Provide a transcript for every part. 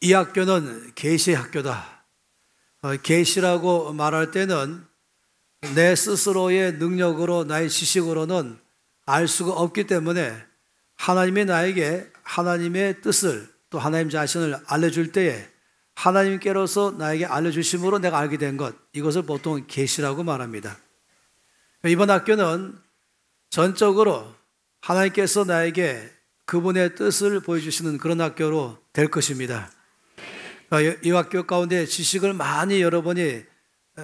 이 학교는 계시의 학교다. 계시라고 말할 때는 내 스스로의 능력으로, 나의 지식으로는 알 수가 없기 때문에 하나님이 나에게 하나님의 뜻을, 또 하나님 자신을 알려줄 때에 하나님께로서 나에게 알려주심으로 내가 알게 된 것, 이것을 보통 계시라고 말합니다. 이번 학교는 전적으로 하나님께서 나에게 그분의 뜻을 보여주시는 그런 학교로 될 것입니다. 이 학교 가운데 지식을 많이 여러분이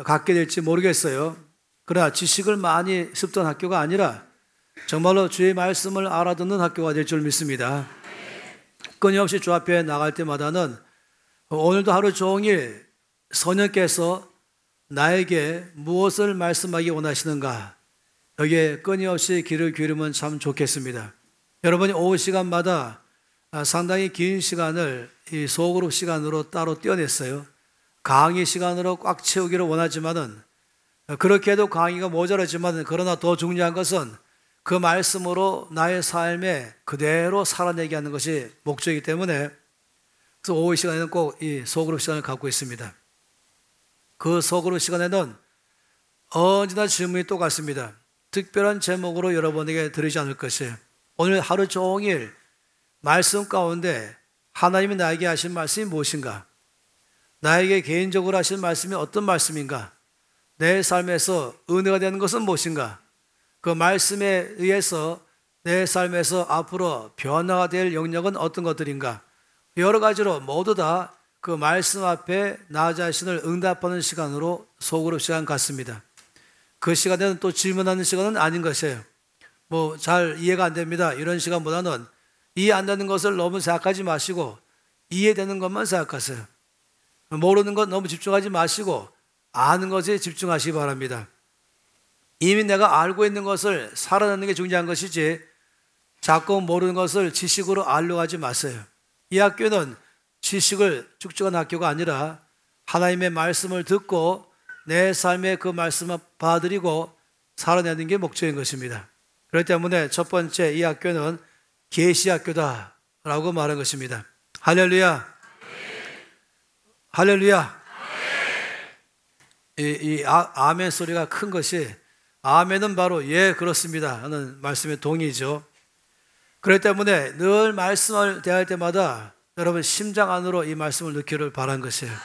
갖게 될지 모르겠어요. 그러나 지식을 많이 습득한 학교가 아니라 정말로 주의 말씀을 알아듣는 학교가 될 줄 믿습니다. 끊임없이 주 앞에 나갈 때마다는 오늘도 하루 종일 성령께서 나에게 무엇을 말씀하기 원하시는가, 여기에 끊임없이 귀를 기울이면 참 좋겠습니다. 여러분이 오후 시간마다 상당히 긴 시간을 이 소그룹 시간으로 따로 떼어냈어요. 강의 시간으로 꽉 채우기를 원하지만은, 그렇게 해도 강의가 모자라지만, 그러나 더 중요한 것은 그 말씀으로 나의 삶에 그대로 살아내게 하는 것이 목적이기 때문에, 그래서 오후 시간에는 꼭 이 소그룹 시간을 갖고 있습니다. 그 소그룹 시간에는 언제나 질문이 똑같습니다. 특별한 제목으로 여러분에게 드리지 않을 것이에요. 오늘 하루 종일 말씀 가운데 하나님이 나에게 하신 말씀이 무엇인가? 나에게 개인적으로 하신 말씀이 어떤 말씀인가? 내 삶에서 은혜가 되는 것은 무엇인가? 그 말씀에 의해서 내 삶에서 앞으로 변화가 될 영역은 어떤 것들인가? 여러 가지로 모두 다 그 말씀 앞에 나 자신을 응답하는 시간으로 소그룹 시간 같습니다. 그 시간에는 또 질문하는 시간은 아닌 것이에요. 뭐 잘 이해가 안 됩니다, 이런 시간보다는 이해 안 되는 것을 너무 생각하지 마시고 이해되는 것만 생각하세요. 모르는 것 너무 집중하지 마시고 아는 것에 집중하시기 바랍니다. 이미 내가 알고 있는 것을 살아내는 게 중요한 것이지 자꾸 모르는 것을 지식으로 알려고 하지 마세요. 이 학교는 지식을 축적한 학교가 아니라 하나님의 말씀을 듣고 내 삶에 그 말씀을 받아들이고 살아내는 게 목적인 것입니다. 그렇기 때문에 첫 번째, 이 학교는 계시학교다라고 말한 것입니다. 할렐루야. 할렐루야. 이 아멘 소리가 큰 것이, 아멘은 바로 예 그렇습니다 하는 말씀의 동의죠. 그렇기 때문에 늘 말씀을 대할 때마다 여러분 심장 안으로 이 말씀을 넣기를 바란 것이에요.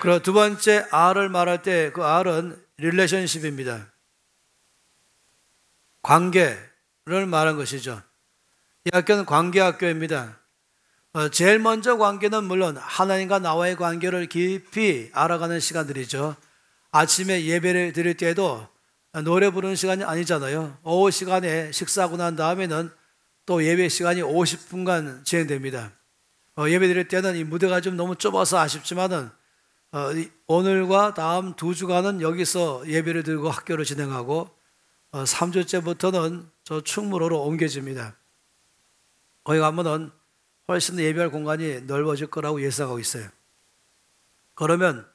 그리고 두 번째, R을 말할 때 그 R은 릴레이션십입니다. 관계를 말한 것이죠. 이 학교는 관계학교입니다. 제일 먼저 관계는 물론 하나님과 나와의 관계를 깊이 알아가는 시간들이죠. 아침에 예배를 드릴 때에도 노래 부르는 시간이 아니잖아요. 오후 시간에 식사하고 난 다음에는 또 예배 시간이 50분간 진행됩니다. 예배 드릴 때는 이 무대가 좀 너무 좁아서 아쉽지만은 오늘과 다음 2주간은 여기서 예배를 드리고 학교를 진행하고 3주째부터는 저 충무로로 옮겨집니다. 거기 가면은 훨씬 더 예배할 공간이 넓어질 거라고 예상하고 있어요. 그러면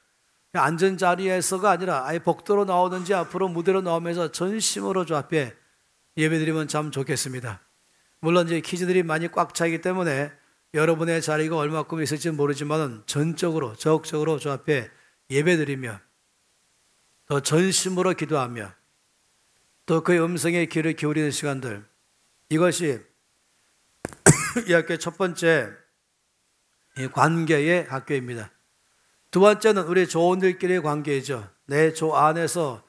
앉은 자리에서가 아니라 아예 복도로 나오든지 앞으로 무대로 나오면서 전심으로 저 앞에 예배드리면 참 좋겠습니다. 물론 이제 키즈들이 많이 꽉 차있기 때문에 여러분의 자리가 얼마큼 있을지 모르지만 전적으로, 적극적으로 저 앞에 예배드리며 더 전심으로 기도하며 또 그의 음성에 귀를 기울이는 시간들, 이것이 이 학교의 첫 번째 관계의 학교입니다. 두 번째는 우리 조원들끼리의 관계이죠. 내 조 안에서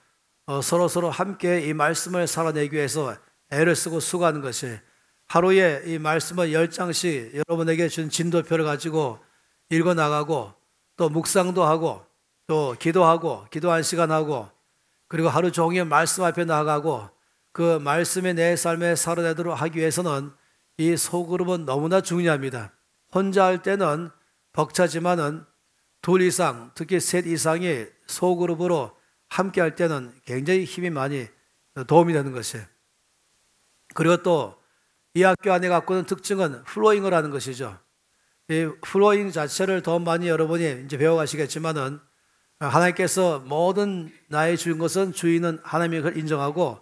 서로 함께 이 말씀을 살아내기 위해서 애를 쓰고 수고하는 것이, 하루에 이 말씀을 10장씩 여러분에게 준 진도표를 가지고 읽어나가고 또 묵상도 하고 또 기도하고 기도한 시간하고 그리고 하루 종일 말씀 앞에 나가고 그 말씀이 내 삶에 살아내도록 하기 위해서는 이 소그룹은 너무나 중요합니다. 혼자 할 때는 벅차지만은 둘 이상, 특히 셋 이상이 소그룹으로 함께 할 때는 굉장히 힘이 많이 도움이 되는 것이에요. 그리고 또 이 학교 안에 갖고 있는 특징은 플로잉을 하는 것이죠. 이 플로잉 자체를 더 많이 여러분이 이제 배워가시겠지만은 하나님께서 모든 나의 주인 것은 주인은 하나님의 것을 인정하고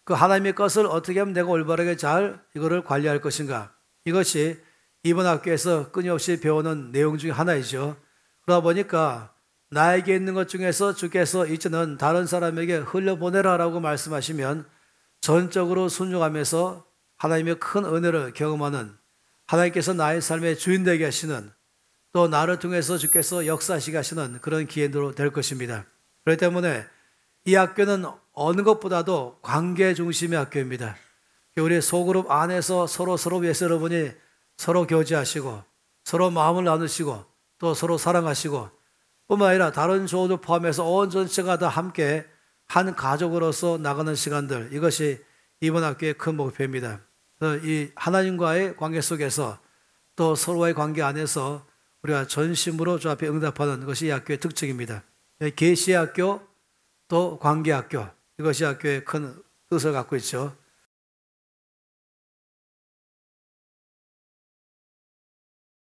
그 하나님의 것을 어떻게 하면 내가 올바르게 잘 이거를 관리할 것인가, 이것이 이번 학교에서 끊임없이 배우는 내용 중에 하나이죠. 그러다 보니까 나에게 있는 것 중에서 주께서 이제는 다른 사람에게 흘려보내라라고 말씀하시면 전적으로 순종하면서 하나님의 큰 은혜를 경험하는, 하나님께서 나의 삶의 주인 되게 하시는, 또 나를 통해서 주께서 역사하시게 하시는 그런 기회로 될 것입니다. 그렇기 때문에 이 학교는 어느 것보다도 관계 중심의 학교입니다. 우리 소그룹 안에서 서로 위해서 여러분이 서로 교제하시고 서로 마음을 나누시고 또 서로 사랑하시고 뿐만 아니라 다른 조도 포함해서 온 전체가 다 함께 한 가족으로서 나가는 시간들, 이것이 이번 학교의 큰 목표입니다. 이 하나님과의 관계 속에서 또 서로의 관계 안에서 우리가 전심으로 주 앞에 응답하는 것이 이 학교의 특징입니다. 계시의 학교 또 관계 학교, 이것이 학교의 큰 뜻을 갖고 있죠.